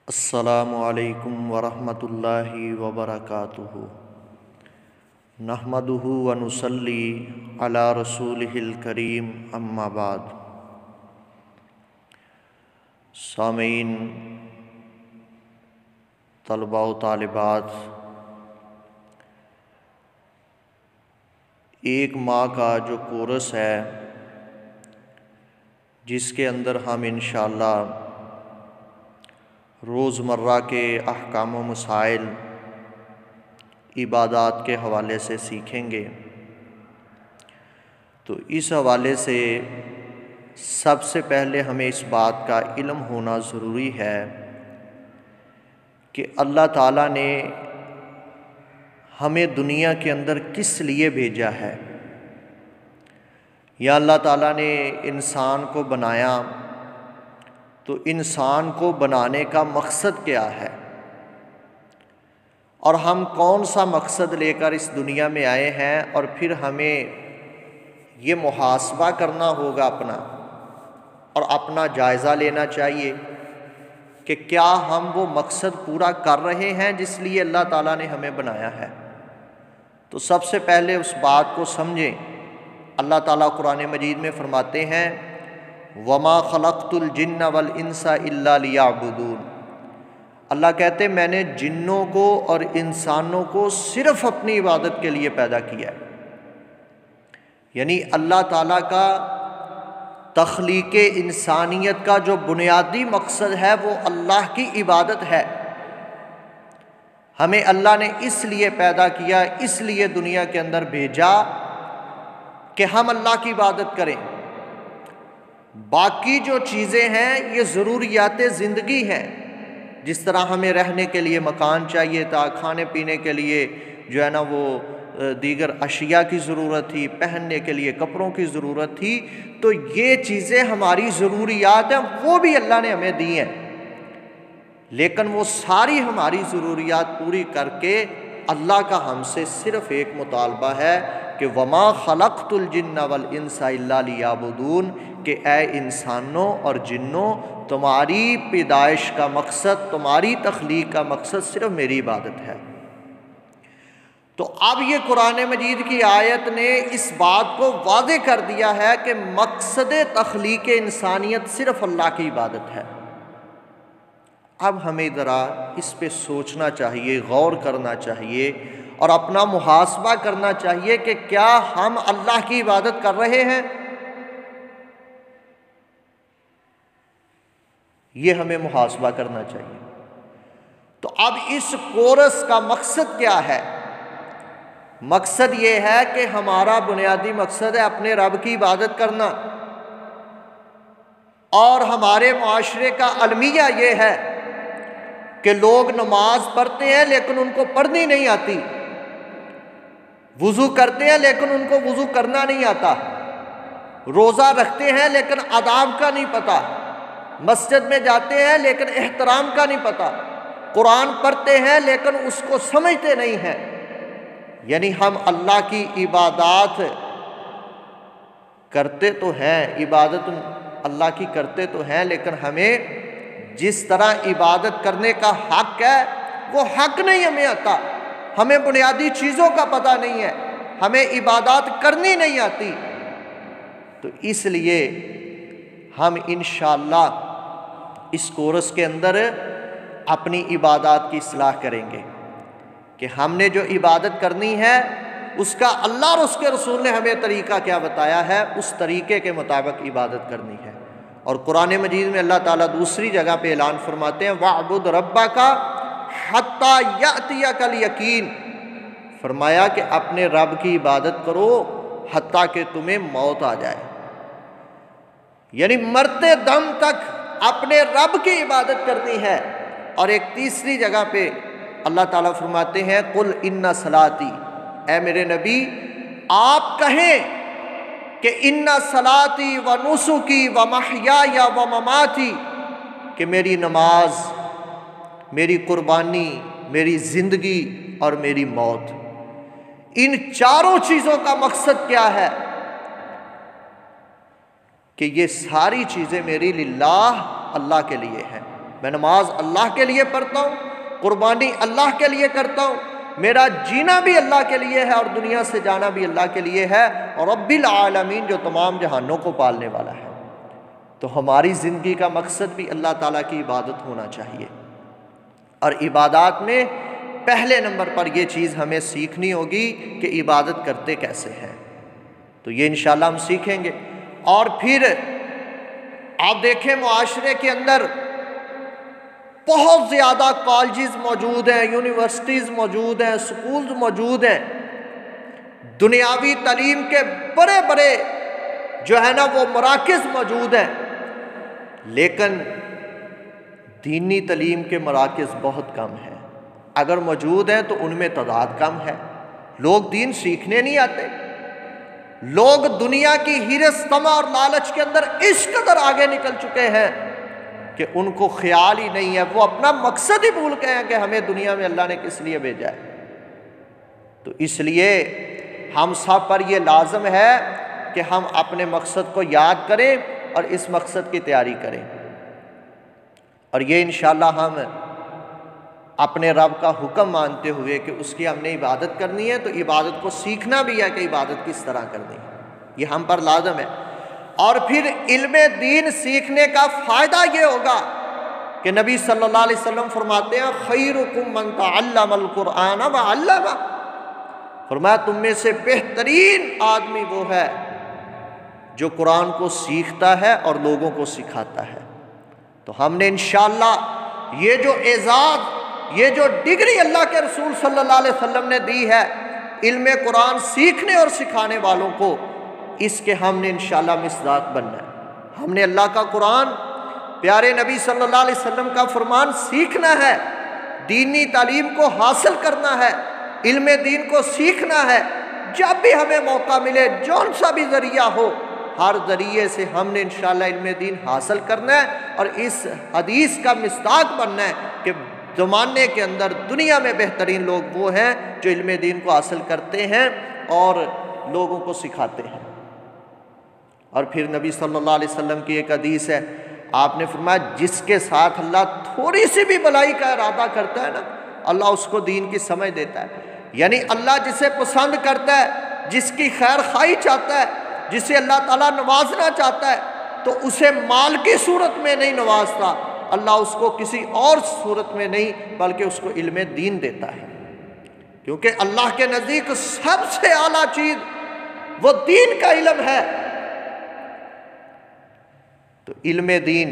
السلام علیکم ورحمۃ اللہ وبرکاتہ نحمدہ ونصلی علی رسولہ الکریم اما بعد۔ سامعین، طلباء و طالبات، ایک ماہ کا جو کورس ہے جس کے اندر ہم انشاءاللہ روزمرہ کے احکام و مسائل عبادات کے حوالے سے سیکھیں گے، تو اس حوالے سے سب سے پہلے ہمیں اس بات کا علم ہونا ضروری ہے کہ اللہ تعالیٰ نے ہمیں دنیا کے اندر کس لیے بھیجا ہے، یا اللہ تعالیٰ نے انسان کو بنایا تو انسان کو بنانے کا مقصد کیا ہے، اور ہم کون سا مقصد لے کر اس دنیا میں آئے ہیں، اور پھر ہمیں یہ محاسبہ کرنا ہوگا اور اپنا جائزہ لینا چاہیے کہ کیا ہم وہ مقصد پورا کر رہے ہیں جس لیے اللہ تعالیٰ نے ہمیں بنایا ہے۔ تو سب سے پہلے اس بات کو سمجھیں۔ اللہ تعالیٰ قرآن مجید میں فرماتے ہیں وَمَا خَلَقْتُ الْجِنَّ وَالْإِنسَ إِلَّا لِيَعْبُدُونَ، اللہ کہتے ہیں میں نے جنوں کو اور انسانوں کو صرف اپنی عبادت کے لیے پیدا کیا ہے۔ یعنی اللہ تعالیٰ کا تخلیق انسانیت کا جو بنیادی مقصد ہے وہ اللہ کی عبادت ہے۔ ہمیں اللہ نے اس لیے پیدا کیا، اس لیے دنیا کے اندر بھیجا کہ ہم اللہ کی عبادت کریں۔ باقی جو چیزیں ہیں یہ ضروریات زندگی ہیں، جس طرح ہمیں رہنے کے لیے مکان چاہیے تھا، کھانے پینے کے لیے جو ہے نا وہ دیگر اشیاء کی ضرورت تھی، پہننے کے لیے کپڑوں کی ضرورت تھی، تو یہ چیزیں ہماری ضروریات ہیں، وہ بھی اللہ نے ہمیں دی ہیں، لیکن وہ ساری ہماری ضروریات پوری کر کے اللہ کا ہم سے صرف ایک مطالبہ ہے کہ وَمَا خَلَقْتُ الْجِنَّ وَالْإِنسَ إِلَّا لِيَعْبُدُونَ، کہ اے انسانوں اور جنوں، تمہاری پیدائش کا مقصد، تمہاری تخلیق کا مقصد صرف میری عبادت ہے۔ تو اب یہ قرآن مجید کی آیت نے اس بات کو واضح کر دیا ہے کہ مقصد تخلیق انسانیت صرف اللہ کی عبادت ہے۔ اب ہمیں ذرا اس پہ سوچنا چاہیے، غور کرنا چاہیے اور اپنا محاسبہ کرنا چاہیے کہ کیا ہم اللہ کی عبادت کر رہے ہیں؟ یہ ہمیں محاسبہ کرنا چاہیے۔ تو اب اس کورس کا مقصد کیا ہے؟ مقصد یہ ہے کہ ہمارا بنیادی مقصد ہے اپنے رب کی عبادت کرنا، اور ہمارے معاشرے کا المیہ یہ ہے کہ لوگ نماز پڑھتے ہیں لیکن ان کو پڑھنی نہیں آتی، وضو کرتے ہیں لیکن ان کو وضو کرنا نہیں آتا، روزہ رکھتے ہیں لیکن آداب کا نہیں پتہ، مسجد میں جاتے ہیں لیکن احترام کا نہیں پتہ، قرآن پڑھتے ہیں لیکن اس کو سمجھتے نہیں ہیں۔ یعنی ہم اللہ کی عبادات کرتے تو ہیں، عبادت اللہ کی کرتے تو ہیں، لیکن ہمیں جس طرح عبادت کرنے کا حق ہے وہ حق نہیں ہمیں آتا، ہمیں بنیادی چیزوں کا پتہ نہیں ہے، ہمیں عبادات کرنی نہیں آتی۔ تو اس لیے ہم انشاءاللہ اس کورس کے اندر اپنی عبادات کی اصلاح کریں گے کہ ہم نے جو عبادت کرنی ہے اس کا اللہ اور اس کے رسول نے ہمیں طریقہ کیا بتایا ہے، اس طریقے کے مطابق عبادت کرنی ہے۔ اور قرآن مجید میں اللہ تعالیٰ دوسری جگہ پہ اعلان فرماتے ہیں وَاعْبُدْ رَبَّكَ حَتَّى يَأْتِيَكَ الْيَقِينُ، فرمایا کہ اپنے رب کی عبادت کرو حتیٰ کہ تمہیں موت آ جائے، یعنی مرتے دم تک اپنے رب کی عبادت کرنی ہے۔ اور ایک تیسری جگہ پہ اللہ تعالیٰ فرماتے ہیں قُلْ إِنَّ صَلَاتِي، اے میرے نبی آپ کہیں کہ اِنَّ صَلَاتِي وَنُسُكِي وَمَحْيَايَ وَمَمَاتِي، کہ میری نماز، میری قربانی، میری زندگی اور میری موت، ان چاروں چیزوں کا مقصد کیا ہے؟ کہ یہ ساری چیزیں میری للہ، اللہ کے لیے ہیں۔ میں نماز اللہ کے لیے پڑھتا ہوں، قربانی اللہ کے لیے کرتا ہوں، میرا جینا بھی اللہ کے لیے ہے اور دنیا سے جانا بھی اللہ کے لیے ہے، اور رب العالمین جو تمام جہانوں کو پالنے والا ہے۔ تو ہماری زندگی کا مقصد بھی اللہ تعالیٰ کی عبادت ہونا چاہیے، اور عبادات میں پہلے نمبر پر یہ چیز ہمیں سیکھنی ہوگی کہ عبادت کرتے کیسے ہیں۔ تو یہ انشاءاللہ ہم سیکھیں گے۔ اور پھر آپ دیکھیں معاشرے کے اندر بہت زیادہ کالجز موجود ہیں، یونیورسٹیز موجود ہیں، سکولز موجود ہیں، دنیاوی تعلیم کے بڑے بڑے جو ہے نا وہ مراکز موجود ہیں، لیکن دینی تعلیم کے مراکز بہت کم ہیں۔ اگر موجود ہیں تو ان میں تعداد کم ہے، لوگ دین سیکھنے نہیں آتے، لوگ دنیا کی حرص طمع اور لالچ کے اندر اس قدر آگے نکل چکے ہیں کہ ان کو خیال ہی نہیں ہے، وہ اپنا مقصد ہی بھول گئے ہیں کہ ہمیں دنیا میں اللہ نے کس لیے بھیجا ہے۔ تو اس لیے ہم سب پر یہ لازم ہے کہ ہم اپنے مقصد کو یاد کریں اور اس مقصد کی تیاری کریں، اور یہ انشاءاللہ ہم اپنے رب کا حکم مانتے ہوئے کہ اس کی ہم نے عبادت کرنی ہے، تو عبادت کو سیکھنا بھی ہے کہ عبادت کس طرح کرنی ہے، یہ ہم پر لازم ہے۔ اور پھر علم دین سیکھنے کا فائدہ یہ ہوگا کہ نبی صلی اللہ علیہ وسلم فرماتے ہیں خیرکم من تعلم القرآن وعلمہ، فرمایا تم میں سے بہترین آدمی وہ ہے جو قرآن کو سیکھتا ہے اور لوگوں کو سکھاتا ہے۔ تو ہم نے انشاءاللہ یہ جو اعزاز، یہ جو ڈگری اللہ کے رسول صلی اللہ علیہ وسلم نے دی ہے علم قرآن سیکھنے اور سکھانے والوں کو، اس کے ہم نے انشاءاللہ مصداق بننا ہے۔ ہم نے اللہ کا قرآن، پیارے نبی صلی اللہ علیہ وسلم کا فرمان سیکھنا ہے، دینی تعلیم کو حاصل کرنا ہے، علم دین کو سیکھنا ہے۔ جب بھی ہمیں موقع ملے، جون سا بھی ذریعہ ہو، ہر ذریعے سے ہم نے انشاءاللہ علم دین حاصل کرنا ہے اور اس حدیث کا مصداق بننا ہے کہ زمانے کے اندر دنیا میں بہترین لوگ وہ ہیں جو علم دین کو حاصل کرتے ہیں اور لوگوں کو سکھاتے ہیں۔ اور پھر نبی صلی اللہ علیہ وسلم کی ایک حدیث ہے، آپ نے فرمایا جس کے ساتھ اللہ تھوڑی سی بھی بھلائی کا ارادہ کرتا ہے نا، اللہ اس کو دین کی سمجھ دیتا ہے۔ یعنی اللہ جسے پسند کرتا ہے، جس کی خیر خواہی چاہتا ہے، جسے اللہ تعالیٰ نوازنا چاہتا ہے، تو اسے مال کی صورت میں نہیں نوازتا، اللہ اس کو کسی اور صورت میں نہیں بلکہ اس کو علم دین دیتا ہے، کیونکہ اللہ کے نزدیک سب سے اعلیٰ چیز وہ دین کا علم ہے۔ تو علم دین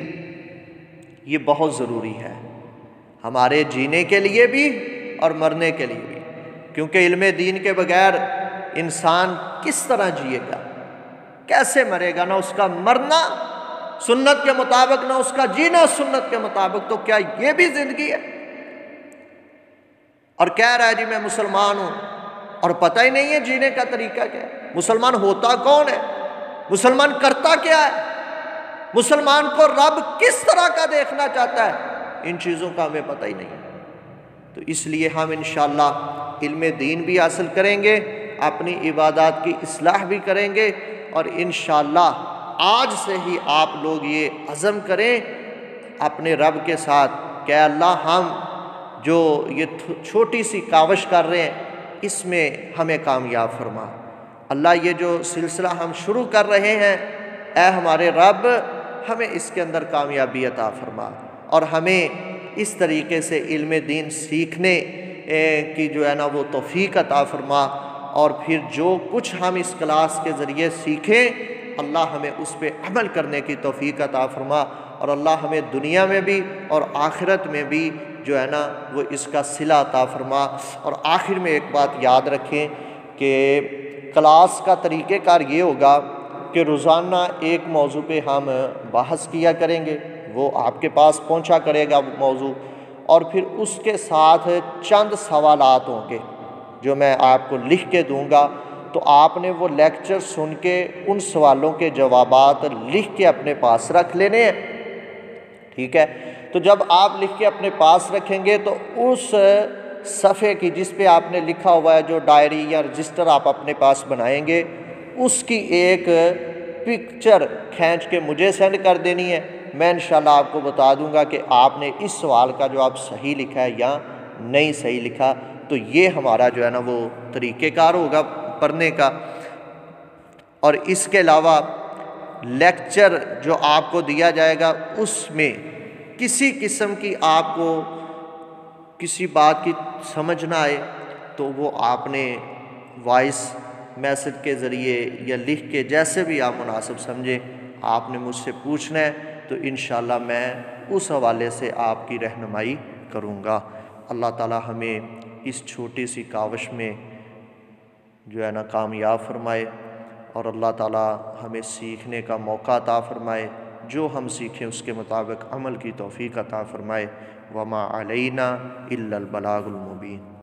یہ بہت ضروری ہے ہمارے جینے کے لیے بھی اور مرنے کے لیے بھی، کیونکہ علم دین کے بغیر انسان کس طرح جیے گا، کیسے مرے گا؟ نہ اس کا مرنا سنت کے مطابق، نہ اس کا جینا سنت کے مطابق، تو کیا یہ بھی زندگی ہے؟ اور کہہ رہا ہے جی میں مسلمان ہوں اور پتہ ہی نہیں ہے جینے کا طریقہ کیا ہے۔ مسلمان ہوتا کون ہے؟ مسلمان کرتا کیا ہے؟ مسلمان کو رب کس طرح کا دیکھنا چاہتا ہے؟ ان چیزوں کا ہمیں پتہ ہی نہیں ہے۔ تو اس لیے ہم انشاءاللہ علم دین بھی حاصل کریں گے، اپنی عبادات کی اصلاح بھی کریں گے، اور انشاءاللہ آج سے ہی آپ لوگ یہ عزم کریں اپنے رب کے ساتھ کہ اللہ ہم جو یہ چھوٹی سی کاوش کر رہے ہیں اس میں ہمیں کامیاب فرما۔ اللہ یہ جو سلسلہ ہم شروع کر رہے ہیں، اے ہمارے رب ہمیں اس کے اندر کامیابی عطا فرما، اور ہمیں اس طریقے سے علم دین سیکھنے کی جو ہے نا وہ توفیق عطا فرما، اور پھر جو کچھ ہم اس کلاس کے ذریعے سیکھیں اللہ ہمیں اس پہ عمل کرنے کی توفیق عطا فرما، اور اللہ ہمیں دنیا میں بھی اور آخرت میں بھی جو ہے نا وہ اس کا صلہ عطا فرما۔ اور آخر میں ایک بات یاد رکھیں کہ کلاس کا طریقہ کار یہ ہوگا کہ روزانہ ایک موضوع پہ ہم بحث کیا کریں گے، وہ آپ کے پاس پہنچا کرے گا موضوع، اور پھر اس کے ساتھ چند سوالات ہوں گے جو میں آپ کو لکھ کے دوں گا، تو آپ نے وہ لیکچر سن کے ان سوالوں کے جوابات لکھ کے اپنے پاس رکھ لینے ہیں، ٹھیک ہے؟ تو جب آپ لکھ کے اپنے پاس رکھیں گے تو اس صفحے کی جس پہ آپ نے لکھا ہوا ہے جو ڈائری یا رجسٹر آپ اپنے پاس بنائیں گے، اس کی ایک پکچر کھینچ کے مجھے سینڈ کر دینی ہے، میں انشاءاللہ آپ کو بتا دوں گا کہ آپ نے اس سوال کا جواب صحیح لکھا ہے یا نہیں صحیح لکھا، تو یہ ہمارا جو ہے نا وہ طریقہ کار ہوگا پڑھنے کا۔ اور اس کے علاوہ لیکچر جو آپ کو دیا جائے گا اس میں کسی قسم کی آپ کو کسی بات کی سمجھ نہ آئے تو وہ آپ نے وائس میسج کے ذریعے یا لکھ کے جیسے بھی آپ مناسب سمجھیں آپ نے مجھ سے پوچھنا ہے، تو انشاءاللہ میں اس حوالے سے آپ کی رہنمائی کروں گا۔ اللہ تعالی ہمیں اس چھوٹی سی کاوش میں جو ہے نا کامیاب فرمائے، اور اللہ تعالی ہمیں سیکھنے کا موقع عطا فرمائے، جو ہم سیکھیں اس کے مطابق عمل کی توفیق عطا فرمائے۔ وما علینا الا البلاغ المبین۔